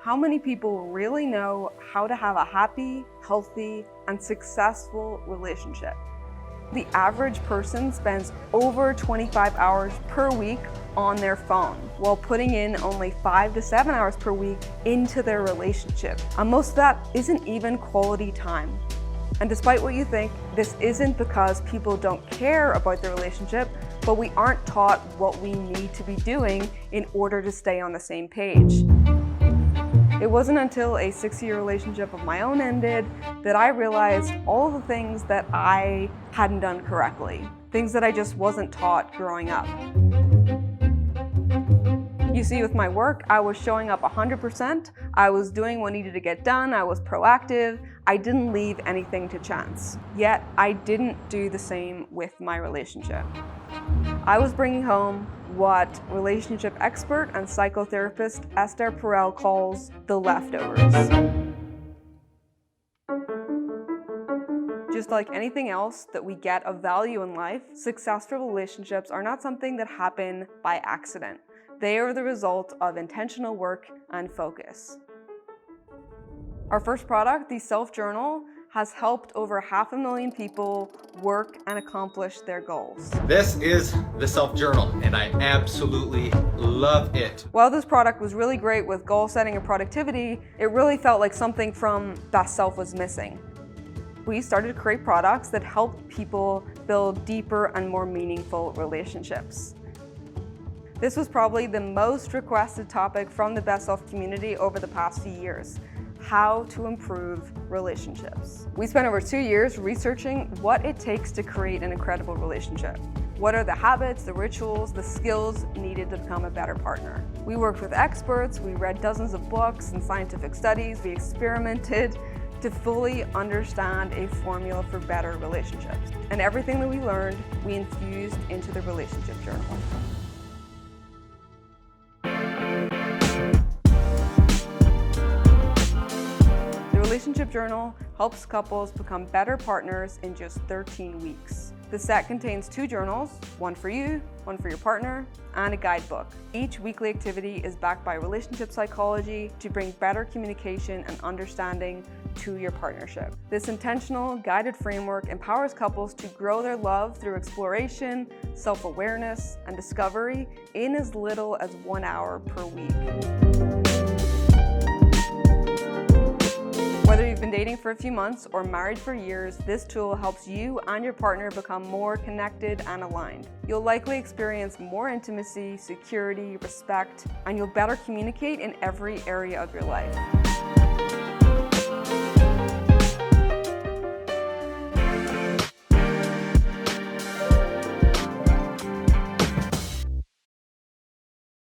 How many people really know how to have a happy, healthy, and successful relationship? The average person spends over 25 hours per week on their phone, while putting in only 5 to 7 hours per week into their relationship. And most of that isn't even quality time. And despite what you think, this isn't because people don't care about the relationship, but we aren't taught what we need to be doing in order to stay on the same page. It wasn't until a 6-year relationship of my own ended that I realized all the things that I hadn't done correctly, things that I just wasn't taught growing up. You see, with my work, I was showing up 100%, I was doing what needed to get done, I was proactive, I didn't leave anything to chance. Yet, I didn't do the same with my relationship. I was bringing home what relationship expert and psychotherapist Esther Perel calls the leftovers. Just like anything else that we get of value in life, successful relationships are not something that happen by accident. They are the result of intentional work and focus. Our first product, the Self Journal, has helped over 500,000 people work and accomplish their goals. This is the Self Journal, and I absolutely love it. While this product was really great with goal setting and productivity, it really felt like something from Best Self was missing. We started to create products that helped people build deeper and more meaningful relationships. This was probably the most requested topic from the Best Self community over the past few years: how to improve relationships. We spent over 2 years researching what it takes to create an incredible relationship. What are the habits, the rituals, the skills needed to become a better partner? We worked with experts, we read dozens of books and scientific studies, we experimented to fully understand a formula for better relationships. And everything that we learned, we infused into the Relationship Journal. The Relationship Journal helps couples become better partners in just 13 weeks. The set contains 2 journals, one for you, one for your partner, and a guidebook. Each weekly activity is backed by relationship psychology to bring better communication and understanding to your partnership. This intentional, guided framework empowers couples to grow their love through exploration, self-awareness, and discovery in as little as 1 hour per week. Whether you've been dating for a few months or married for years, this tool helps you and your partner become more connected and aligned. You'll likely experience more intimacy, security, respect, and you'll better communicate in every area of your life.